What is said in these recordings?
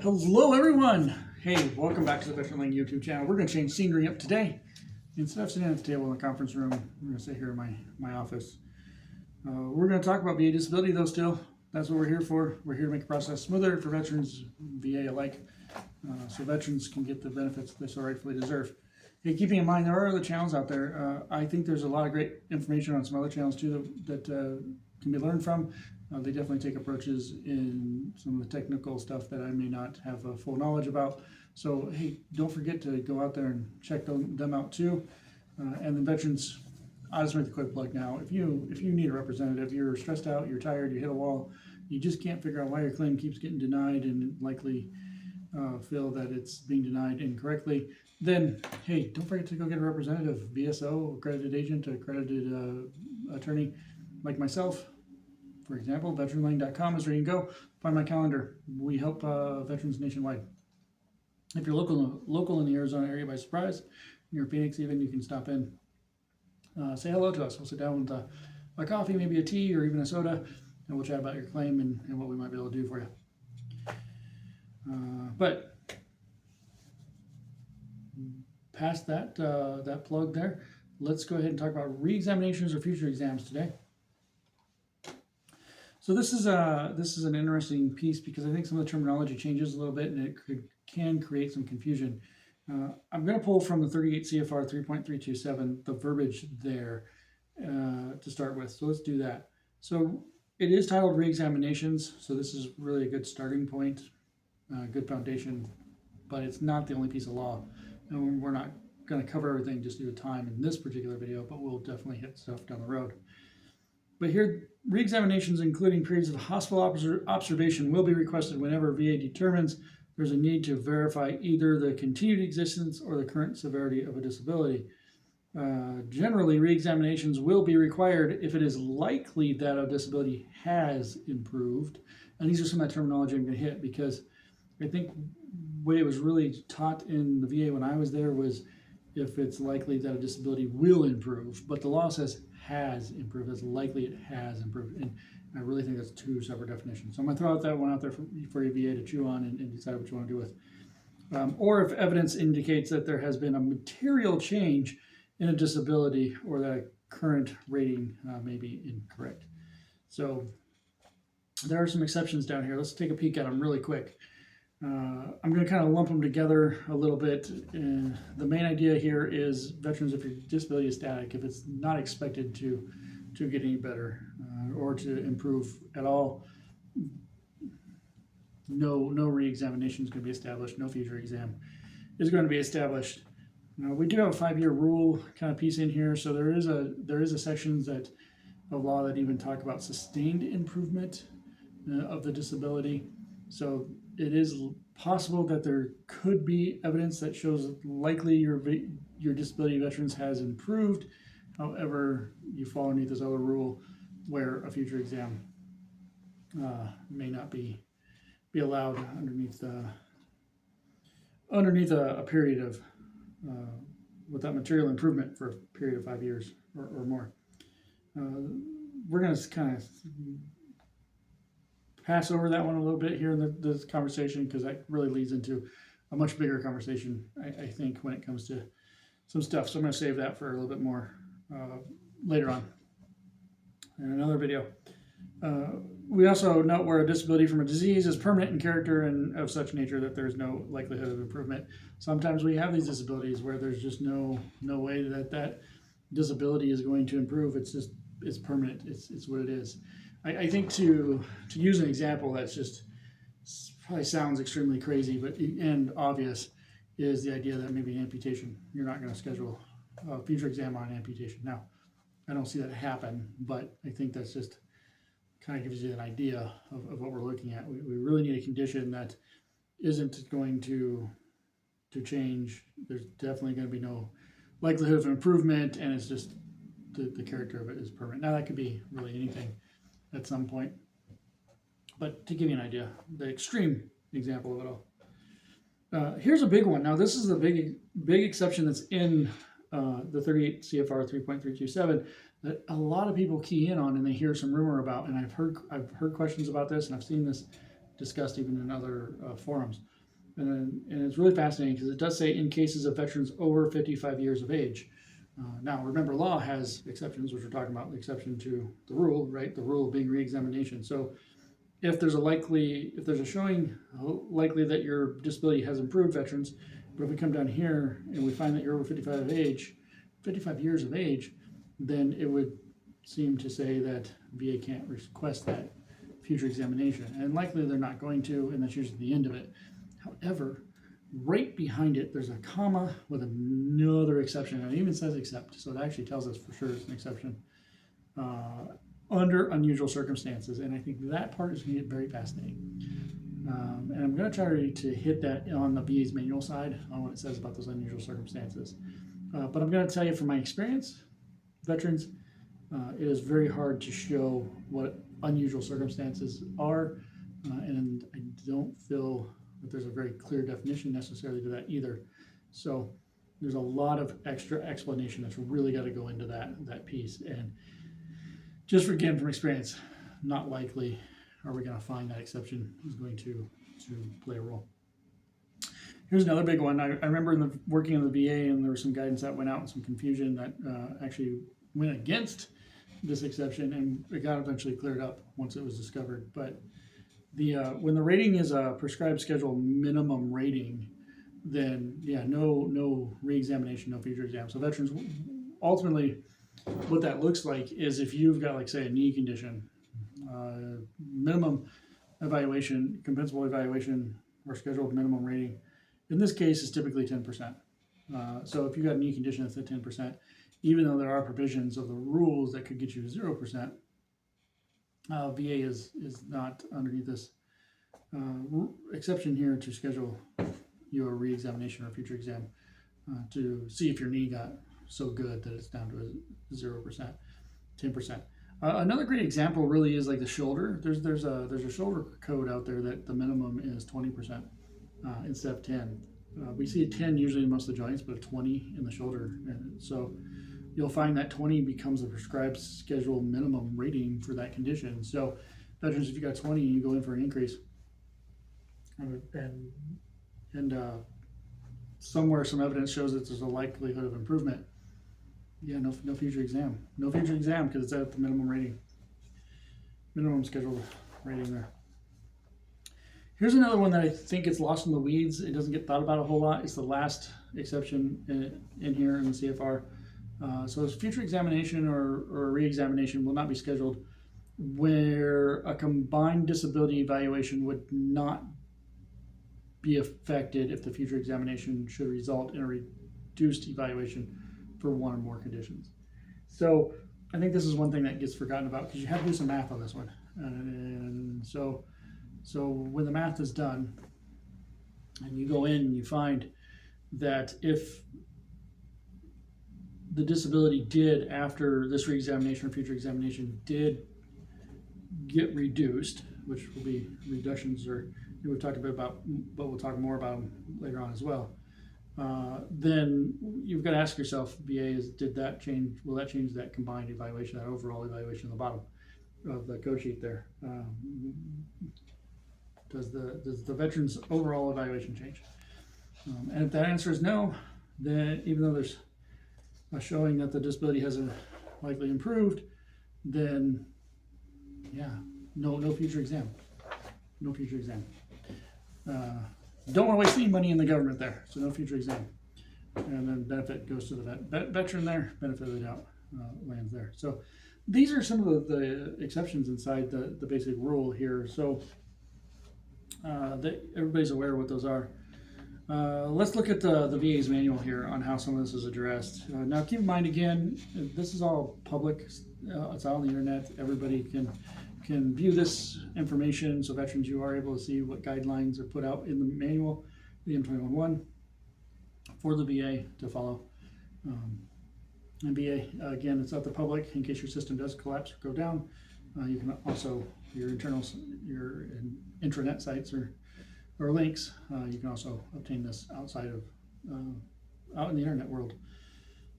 Hello everyone! Hey, welcome back to the Veteran Lane YouTube channel. We're going to change scenery up today. Instead of sitting at the table in the conference room, we're going to sit here in my office. We're going to talk about VA disability though still. That's what we're here for. We're here to make the process smoother for veterans, VA alike, so veterans can get the benefits they so rightfully deserve. Hey, keeping in mind there are other channels out there. I think there's a lot of great information on some other channels too that can be learned from. They definitely take approaches in some of the technical stuff that I may not have a full knowledge about. So hey, don't forget to go out there and check them out too. And then veterans, I'll just make the quick plug now. If you need a representative, you're stressed out, you're tired, you hit a wall, you just can't figure out why your claim keeps getting denied and likely feel that it's being denied incorrectly, then hey, don't forget to go get a representative, VSO, accredited agent, accredited attorney like myself. For example, veteranlane.com is where you can go. Find my calendar. We help veterans nationwide. If you're local in the Arizona area by surprise, near Phoenix even, you can stop in. Say hello to us. We'll sit down with a coffee, maybe a tea, or even a soda, and we'll chat about your claim and what we might be able to do for you. But past that, that plug there, let's go ahead and talk about re-examinations or future exams today. So this is an interesting piece because I think some of the terminology changes a little bit and it can create some confusion. I'm going to pull from the 38 CFR 3.327, the verbiage there to start with. So let's do that. So it is titled re-examinations. So this is really a good starting point, good foundation, but it's not the only piece of law. And we're not going to cover everything just due to time in this particular video, but we'll definitely hit stuff down the road. But here, re-examinations, including periods of hospital observation, will be requested whenever VA determines there's a need to verify either the continued existence or the current severity of a disability. Generally, re-examinations will be required if it is likely that a disability has improved. And these are some of the terminology I'm going to hit because I think the way it was really taught in the VA when I was there was if it's likely that a disability will improve, but the law says has improved. It's likely it has improved, and I really think that's two separate definitions. So I'm going to throw that one out there for your VA to chew on and decide what you want to do with. Or if evidence indicates that there has been a material change in a disability or that a current rating may be incorrect. So there are some exceptions down here. Let's take a peek at them really quick. I'm going to kind of lump them together a little bit. The main idea here is veterans, if your disability is static, if it's not expected to get any better or to improve at all, no re-examination is going to be established. No future exam is going to be established. We do have a 5-year rule kind of piece in here, so there is a section of law that even talk about sustained improvement of the disability. So it is possible that there could be evidence that shows likely your disability veterans has improved. However, you fall underneath this other rule where a future exam may not be allowed underneath a period of with that material improvement for a period of 5 years or more. We're going to kind of pass over that one a little bit here in this conversation because that really leads into a much bigger conversation, I think, when it comes to some stuff. So I'm going to save that for a little bit more later on in another video. We also note where a disability from a disease is permanent in character and of such nature that there's no likelihood of improvement. Sometimes we have these disabilities where there's just no way that disability is going to improve. It's permanent. It's what it is. I think to use an example that's just probably sounds extremely crazy and obvious is the idea that maybe amputation. You're not going to schedule a future exam on amputation. Now, I don't see that happen, but I think that's just kind of gives you an idea of what we're looking at. We really need a condition that isn't going to change. There's definitely going to be no likelihood of improvement, and it's just the character of it is permanent. Now, that could be really anything at some point, but to give you an idea, the extreme example of it all. Here's a big one. Now, this is a big exception that's in the 38 CFR 3.327 that a lot of people key in on and they hear some rumor about, and I've heard questions about this, and I've seen this discussed even in other forums. And it's really fascinating because it does say in cases of veterans over 55 years of age. Now, remember, law has exceptions, which we're talking about, the exception to the rule, right? The rule being reexamination. So if there's a showing likely that your disability has improved, veterans, but if we come down here and we find that you're over 55 years of age, then it would seem to say that VA can't request that future examination. And likely they're not going to, and that's usually the end of it. However, right behind it, there's a comma with another exception, and it even says except, so it actually tells us for sure it's an exception. Under unusual circumstances, and I think that part is going to get very fascinating. And I'm going to try to hit that on the VA's manual side on what it says about those unusual circumstances. But I'm going to tell you from my experience, veterans, it is very hard to show what unusual circumstances are, and I don't feel that there's a very clear definition necessarily to that either. So there's a lot of extra explanation that's really got to go into that piece. And just again from experience, not likely are we going to find that exception is going to play a role. Here's another big one. I remember working in the VA, and there was some guidance that went out and some confusion that actually went against this exception, and it got eventually cleared up once it was discovered. But when the rating is a prescribed schedule minimum rating, then yeah, no reexamination, no future exam. So veterans, ultimately, what that looks like is if you've got, like, say, a knee condition, minimum evaluation, compensable evaluation, or scheduled minimum rating, in this case is typically 10%. So if you've got a knee condition that's at 10%, even though there are provisions of the rules that could get you 0%, VA is not underneath this exception here to schedule your re-examination or future exam to see if your knee got so good that it's down to 0%, 10%. Another great example really is like the shoulder. There's a shoulder code out there that the minimum is 20% instead of 10. We see a 10 usually in most of the joints, but a 20 in the shoulder. And so you'll find that 20 becomes a prescribed schedule minimum rating for that condition. So veterans, if you got 20 and you go in for an increase, and somewhere some evidence shows that there's a likelihood of improvement, yeah, no future exam. No future exam because it's at the minimum rating. Minimum scheduled rating there. Here's another one that I think gets lost in the weeds. It doesn't get thought about a whole lot. It's the last exception in here in the CFR. So it's future examination or re-examination will not be scheduled where a combined disability evaluation would not be affected if the future examination should result in a reduced evaluation for one or more conditions. So I think this is one thing that gets forgotten about because you have to do some math on this one. And so when the math is done and you go in and you find that if the disability did, after this re-examination or future examination, did get reduced, which will be reductions, or we've talked a bit about, but we'll talk more about them later on as well. Then you've got to ask yourself, VA, did that change? Will that change that combined evaluation, that overall evaluation at the bottom of the code sheet there? Does the veteran's overall evaluation change? And if that answer is no, then even though there's a showing that the disability has likely improved, then yeah, no future exam. No future exam. Don't want to waste any money in the government there, so no future exam. And then benefit goes to the veteran there, benefit of the doubt lands there. So these are some of the exceptions inside the basic rule here. So that everybody's aware of what those are. Let's look at the VA's manual here on how some of this is addressed. Now keep in mind again, this is all public, it's out on the internet, everybody can view this information. So veterans, you are able to see what guidelines are put out in the manual, the M21-1, for the VA to follow. And VA, again, it's out to the public in case your system does collapse or go down. You can also, your intranet sites or links, you can also obtain this outside of, out in the internet world.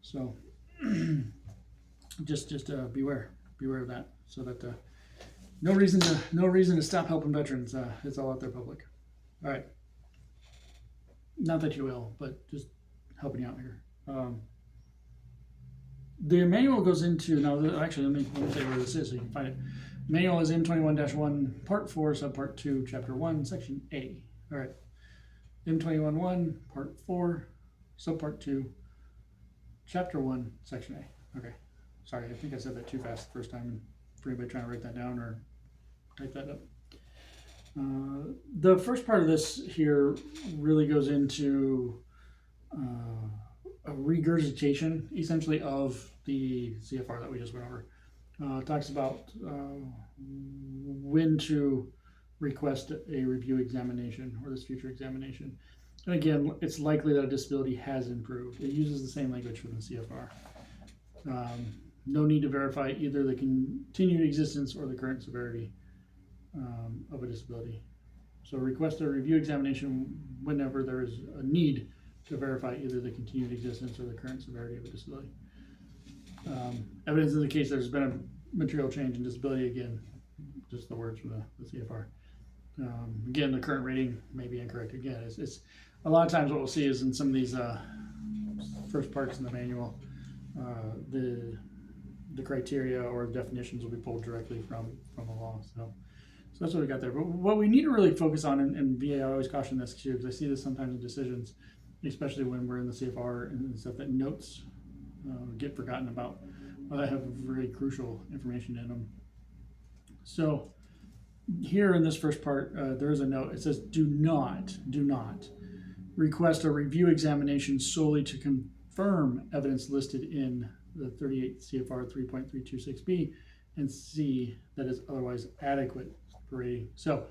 So just beware of that, so that no reason to stop helping veterans. It's all out there public. All right. Not that you will, but just helping you out here. The manual goes into, now actually let me tell you where this is so you can find it. Manual is M21-1, Part 4, Subpart 2, Chapter 1, Section A. All right. M21-1, Part 4, Subpart 2, Chapter 1, Section A. Okay. Sorry, I think I said that too fast the first time. And for anybody trying to write that down or type that up. The first part of this here really goes into a regurgitation, essentially, of the CFR that we just went over. It talks about when to request a review examination or this future examination. And again, it's likely that a disability has improved. It uses the same language from the CFR. No need to verify either the continued existence or the current severity of a disability. So request a review examination whenever there is a need to verify either the continued existence or the current severity of a disability. Evidence indicates there's been a material change in disability. Again, just the words from the CFR. Again, the current rating may be incorrect. Again, it's a lot of times what we'll see is in some of these first parts in the manual, the criteria or definitions will be pulled directly from the law. So that's what we got there. But what we need to really focus on, and VA, I always caution this too, because I see this sometimes in decisions, especially when we're in the CFR and stuff, that notes get forgotten about, or that have really crucial information in them. So here in this first part, there is a note. It says, do not request a review examination solely to confirm evidence listed in the 38 CFR 3.326B and C that is otherwise adequate for rating. So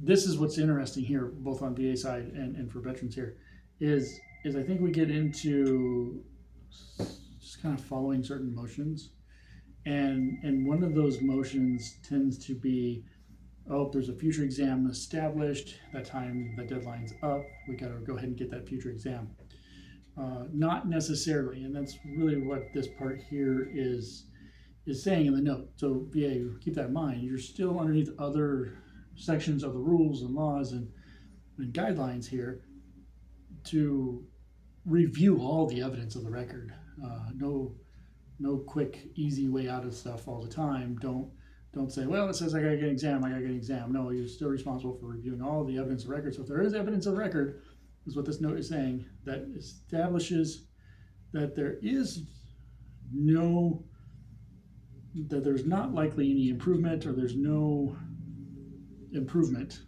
this is what's interesting here, both on VA side and for veterans here, is I think we get into just kind of following certain motions. And one of those motions tends to be, oh, there's a future exam established, that time, the deadline's up, we gotta go ahead and get that future exam. Not necessarily, and that's really what this part here is saying in the note. So VA, keep that in mind. You're still underneath other sections of the rules and laws and guidelines here to review all the evidence of the record. No quick, easy way out of stuff all the time. Don't say, well, it says I gotta get an exam, I gotta get an exam. No, you're still responsible for reviewing all the evidence of record. So if there is evidence of record, is what this note is saying, that establishes that there's not likely any improvement, or there's no improvement,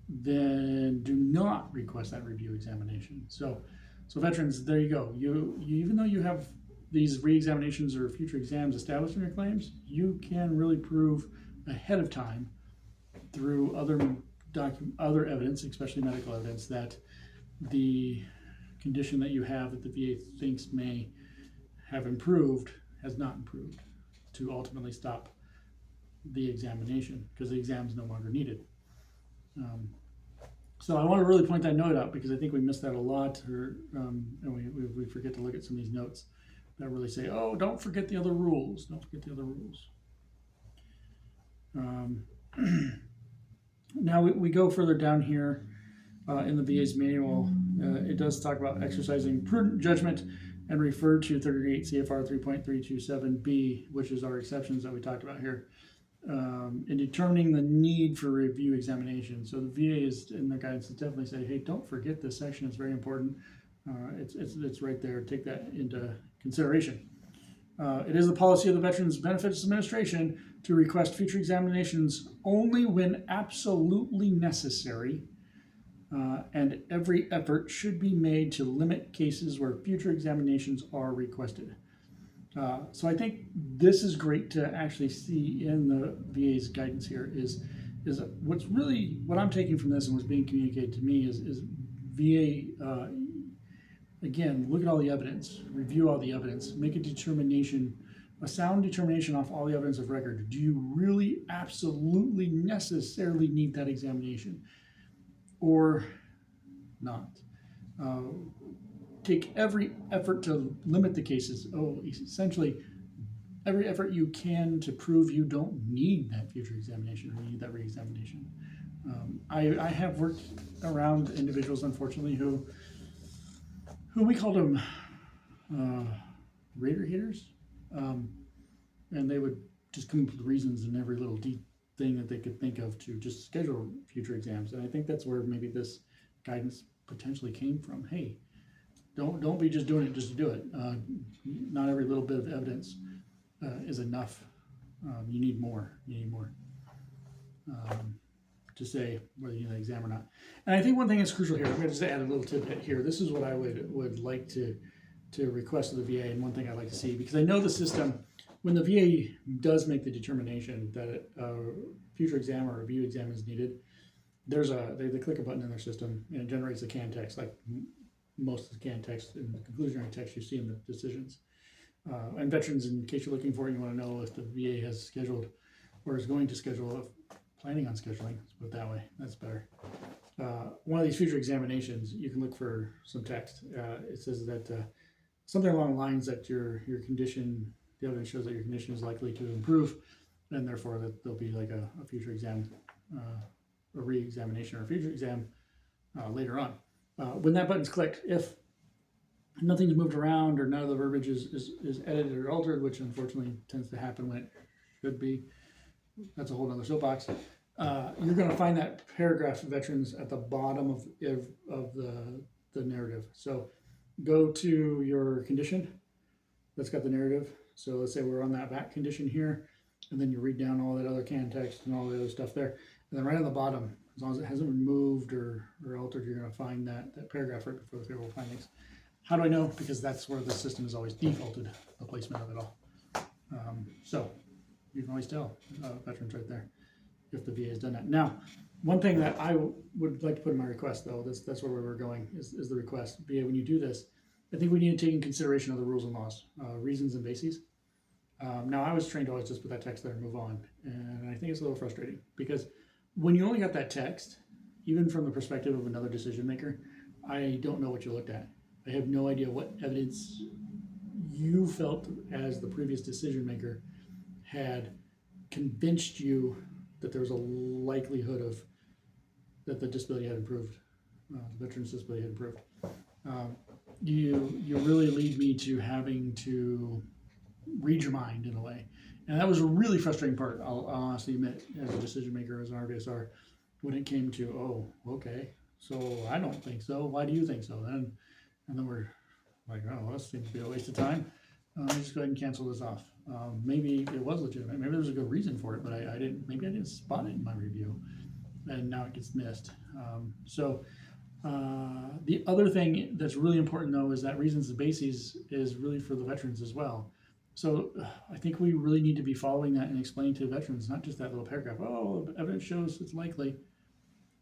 then do not request that review examination. So veterans, there you go. You even though you have these re-examinations or future exams established in your claims, you can really prove ahead of time through other evidence, especially medical evidence, that the condition that you have that the VA thinks may have improved has not improved, to ultimately stop the examination because the exam is no longer needed. So I want to really point that note out because I think we miss that a lot, and we forget to look at some of these notes that really say, oh, don't forget the other rules. Don't forget the other rules. Now we go further down here in the VA's manual. It does talk about exercising prudent judgment and refer to 38 CFR 3.327B, which is our exceptions that we talked about here, in determining the need for review examination. So the VA is in their guidance to definitely say, hey, don't forget this section. It's very important. It's right there. Take that into consideration. It is the policy of the Veterans Benefits Administration to request future examinations only when absolutely necessary, and every effort should be made to limit cases where future examinations are requested. So I think this is great to actually see in the VA's guidance here is what I'm taking from this and what's being communicated to me is VA, again, look at all the evidence, review all the evidence, make a sound determination off all the evidence of record. Do you really absolutely necessarily need that examination or not? Take every effort to limit the cases. Essentially, every effort you can to prove you don't need that future examination or need that reexamination. I have worked around individuals, unfortunately, who we called them rater haters, and they would just come up with reasons in every little thing that they could think of to just schedule future exams. And I think that's where maybe this guidance potentially came from. Hey, don't be just doing it just to do it. Not every little bit of evidence is enough. You need more. You need more to say whether you need an exam or not. And I think one thing that's crucial here, I'm going to just add a little tidbit here. This is what I would like to request of the VA, and one thing I'd like to see, because I know the system, when the VA does make the determination that a future exam or review exam is needed, there's they click a button in their system and it generates a canned text, like most of the canned text in the conclusionary text you see in the decisions. And veterans, in case you're looking for it, you want to know if the VA has scheduled or is going to schedule, planning on scheduling, let's put it that way, that's better. One of these future examinations, you can look for some text. It says that something along the lines that your condition, the evidence shows that your condition is likely to improve, and therefore that there'll be like a future exam, a re-examination or a future exam later on. When that button's clicked, if nothing's moved around or none of the verbiage is edited or altered, which unfortunately tends to happen when it should be, that's a whole other soapbox. You're going to find that paragraph of veterans at the bottom of the narrative. So go to your condition that's got the narrative. So let's say we're on that back condition here, and then you read down all that other canned text and all the other stuff there. And then right on the bottom, as long as it hasn't been moved or altered, you're going to find that paragraph right before the favorable findings. How do I know? Because that's where the system has always defaulted the placement of it all. So you can always tell veterans right there if the VA has done that. Now, one thing that I would like to put in my request, though, that's where we were going, is the request. VA, when you do this, I think we need to take in consideration of the rules and laws, reasons and bases. Now, I was trained to always just put that text there and move on, and I think it's a little frustrating because when you only got that text, even from the perspective of another decision maker, I don't know what you looked at. I have no idea what evidence you felt as the previous decision maker had convinced you that there was a likelihood of that the disability had improved, the veteran's disability had improved. You really lead me to having to read your mind in a way. And that was a really frustrating part, I'll honestly admit, as a decision maker, as an RVSR, when it came to, oh, okay, so I don't think so. Why do you think so? And then we're like, oh, well, this seems to be a waste of time. Just go ahead and cancel this off. Maybe it was legitimate. Maybe there was a good reason for it, but I didn't spot it in my review, and now it gets missed. The other thing that's really important, though, is that reasons and bases is really for the veterans as well. So I think we really need to be following that and explaining to the veterans, not just that little paragraph. Oh, evidence shows it's likely.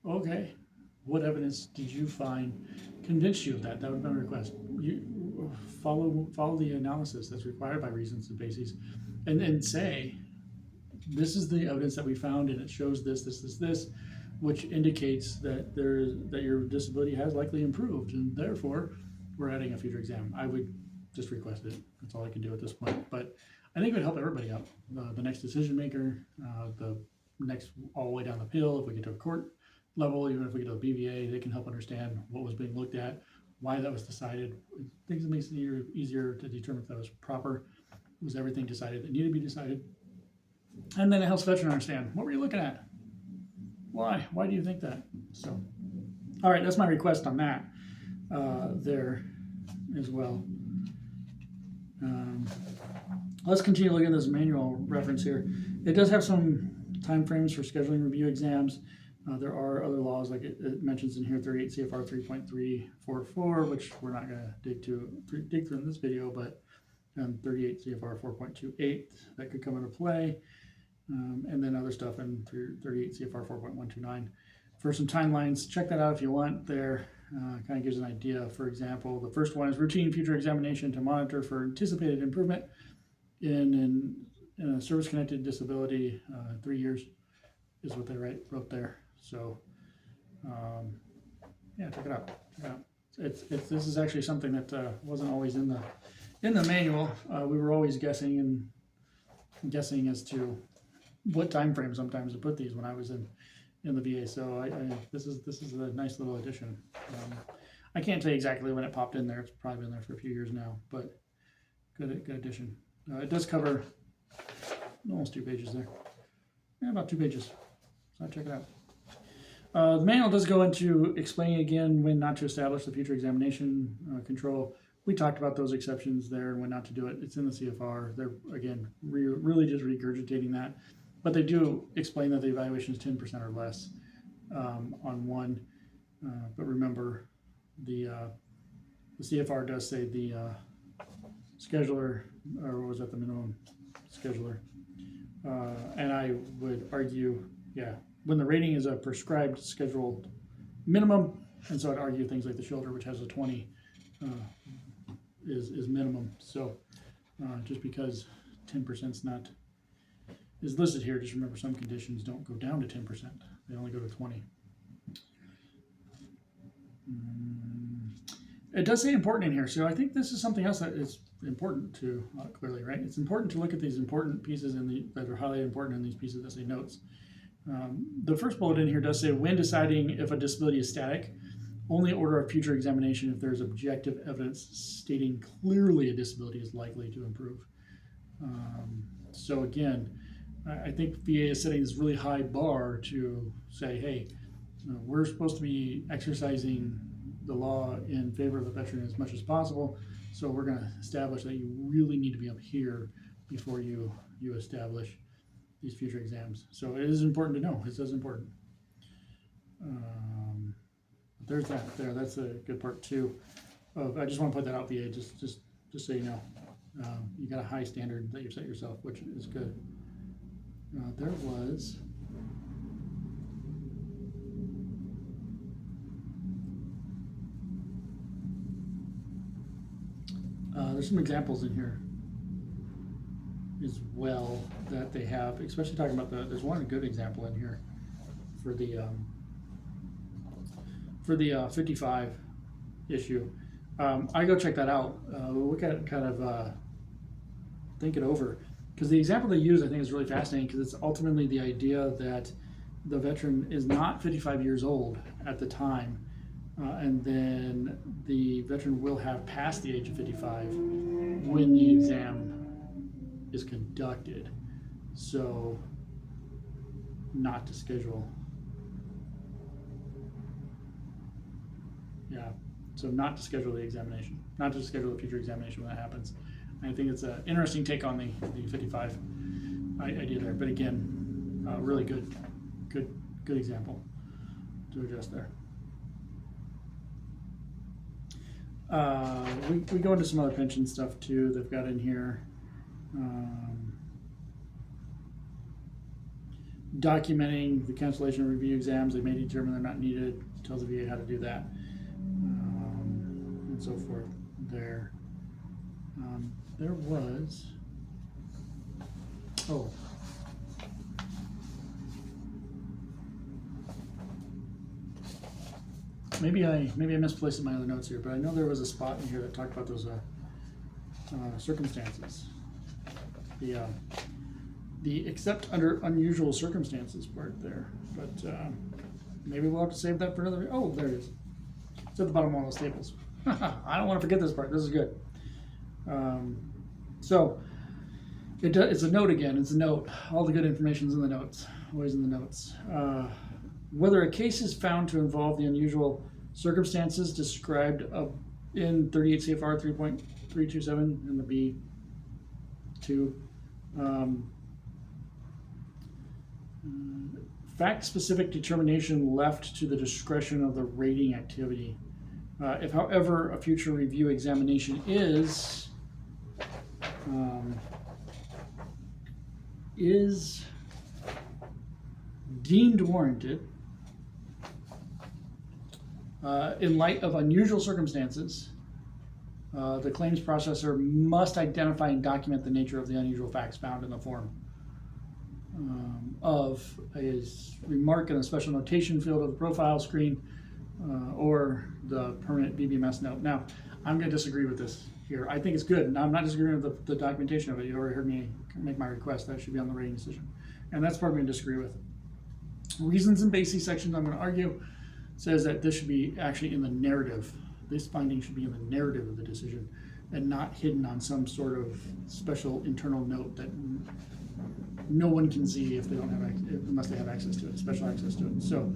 Okay, what evidence did you find convinced you of that? That would be my request. You follow the analysis that's required by reasons and bases, and say, this is the evidence that we found, and it shows this, which indicates that your disability has likely improved, and therefore we're adding a future exam. I would just request it. That's all I can do at this point. But I think it would help everybody out. The next decision maker, the next all the way down the appeal, if we get to a court level, even if we get to a BVA, they can help understand what was being looked at, why that was decided. Things that makes it easier to determine if that was proper. Was everything decided that needed to be decided? And then it helps veteran understand, what were you looking at? Why? Why do you think that? So, all right, that's my request on that there as well. Let's continue looking at this manual reference here. It does have some time frames for scheduling review exams. There are other laws, like it mentions in here, 38 CFR 3.344, which we're not going to dig through in this video, but 38 CFR 4.28 that could come into play, and then other stuff in 38 CFR 4.129. For some timelines, check that out if you want. There kind of gives an idea. For example, the first one is routine future examination to monitor for anticipated improvement in a service-connected disability. 3 years is what they wrote there. So, yeah, check it out. This is actually something that wasn't always in the manual. We were always guessing, and guessing as to what time frame sometimes to put these when I was in the VA. So this is a nice little addition. I can't tell you exactly when it popped in there. It's probably been there for a few years now, but good addition. It does cover almost 2 pages there. Yeah, about 2 pages. So check it out. The manual does go into explaining again when not to establish the future examination control. We talked about those exceptions there and when not to do it. It's in the CFR. They're, again, really just regurgitating that. But they do explain that the evaluation is 10% or less on one. But remember, the CFR does say the scheduler, or was that the minimum scheduler? And I would argue, yeah, when the rating is a prescribed scheduled minimum, and so I'd argue things like the shoulder, which has a 20, is minimum. So just because 10% is listed here, just remember some conditions don't go down to 10%. They only go to 20. It does say important in here, so I think this is something else that is important to clearly, right? It's important to look at these important pieces that are highly important in these pieces that say notes. The first bullet in here does say, when deciding if a disability is static, only order a future examination if there's objective evidence stating clearly a disability is likely to improve. So again, I think VA is setting this really high bar to say, hey, we're supposed to be exercising the law in favor of the veteran as much as possible, so we're going to establish that you really need to be up here before you establish these future exams. So it is important to know. It is important. There's that there. That's a good part too. I just want to put that out, VA, just so you know. You got a high standard that you've set yourself, which is good. There was there's some examples in here as well that they have, especially talking about there's one good example in here for the 55 issue. I go check that out. We'll look at it, kind of think it over, because the example they use I think is really fascinating, because it's ultimately the idea that the veteran is not 55 years old at the time, and then the veteran will have passed the age of 55 when the exam is conducted. So not to schedule. Yeah, so not to schedule the examination, not to schedule a future examination when that happens. And I think it's an interesting take on the 55 idea there. But again, really good example to address there. We go into some other pension stuff too. They've got in here. Documenting the cancellation review exams. They may determine they're not needed. Tells the VA how to do that, and so forth. There was. Oh. Maybe I misplaced in my other notes here, but I know there was a spot in here that talked about those circumstances. The except under unusual circumstances part there, but maybe we'll have to save that for another. Oh, there it is. It's at the bottom of one of those tables. I don't want to forget this part. This is good. So it's a note again. It's a note. All the good information's in the notes. Always in the notes. Whether a case is found to involve the unusual circumstances described in 38 CFR 3.327 in the B2. Fact-specific determination left to the discretion of the rating activity. If, however, a future review examination is deemed warranted in light of unusual circumstances, the claims processor must identify and document the nature of the unusual facts found in the form of a remark in the special notation field of the profile screen or the permanent BBMS note. Now, I'm going to disagree with this here. I think it's good. And I'm not disagreeing with the documentation of it. You already heard me make my request that it should be on the rating decision. And that's part I'm going to disagree with. Reasons and bases section I'm going to argue says that this should be actually in the narrative. This finding should be in the narrative of the decision and not hidden on some sort of special internal note that no one can see if they don't have unless they have access to it, special access to it. So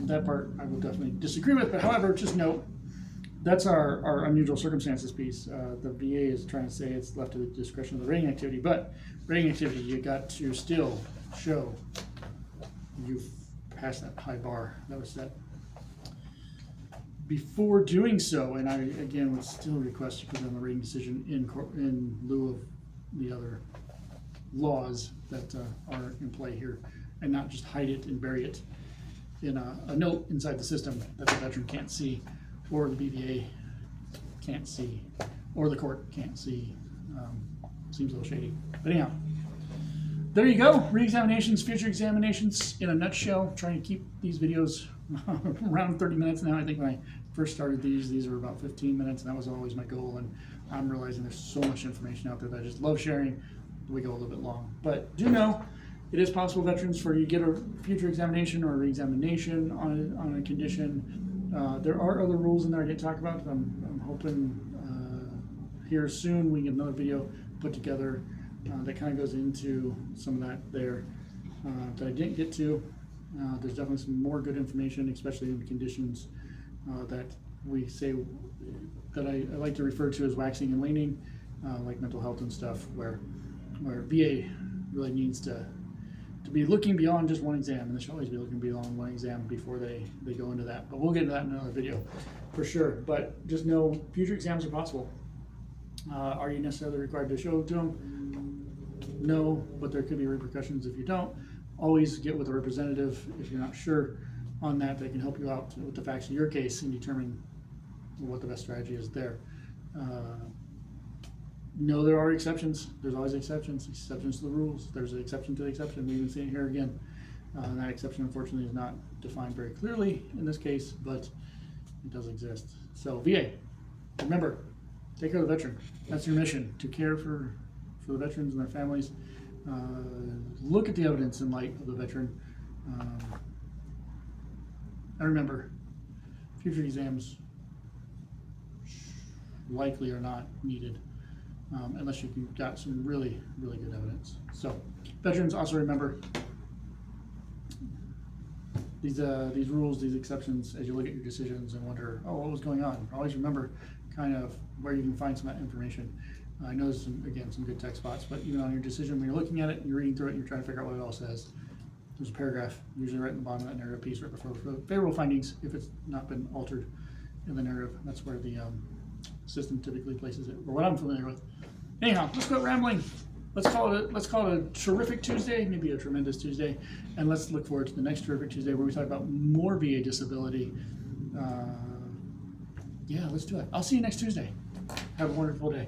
that part I will definitely disagree with. But however, just note that's our unusual circumstances piece. The VA is trying to say it's left to the discretion of the rating activity, but rating activity, you got to still show you've passed that high bar that was set. Before doing so, and I again would still request you put on the rating decision in lieu of the other laws that are in play here, and not just hide it and bury it in a note inside the system that the veteran can't see, or the BVA can't see, or the court can't see. Seems a little shady. But anyhow, there you go. Reexaminations, future examinations in a nutshell. Trying to keep these videos around 30 minutes now. I think when I first started these were about 15 minutes, and that was always my goal. And I'm realizing there's so much information out there that I just love sharing. We go a little bit long. But do know it is possible, veterans, for you to get a future examination or a reexamination on a condition. There are other rules in there I didn't talk about. I'm hoping here soon we can get another video put together that kind of goes into some of that there that I didn't get to. There's definitely some more good information, especially in the conditions that we say that I like to refer to as waxing and waning, like mental health and stuff, where VA really needs to be looking beyond just one exam, and they should always be looking beyond one exam before they go into that. But we'll get into that in another video for sure. But just know future exams are possible. Are you necessarily required to show to them? No, but there could be repercussions if you don't. Always get with a representative if you're not sure on that. They can help you out with the facts of your case and determine what the best strategy is there. No, there are exceptions. There's always exceptions to the rules. There's an exception to the exception. We even see it here again. And that exception, unfortunately, is not defined very clearly in this case, but it does exist. So VA, remember, take care of the veteran. That's your mission, to care for the veterans and their families. Look at the evidence in light of the veteran. And remember, future exams likely are not needed unless you've got some really, really good evidence. So, veterans, also remember these rules, these exceptions, as you look at your decisions and wonder, oh, what was going on? Always remember kind of where you can find some of that information. I know there's some good text spots, but even on your decision, when you're looking at it, you're reading through it, and you're trying to figure out what it all says. There's a paragraph, usually right in the bottom of that narrative piece, right before favorable findings, if it's not been altered in the narrative. That's where the system typically places it, or what I'm familiar with. Anyhow, let's quit rambling. Let's call it a terrific Tuesday, maybe a tremendous Tuesday, and let's look forward to the next terrific Tuesday where we talk about more VA disability. Yeah, let's do it. I'll see you next Tuesday. Have a wonderful day.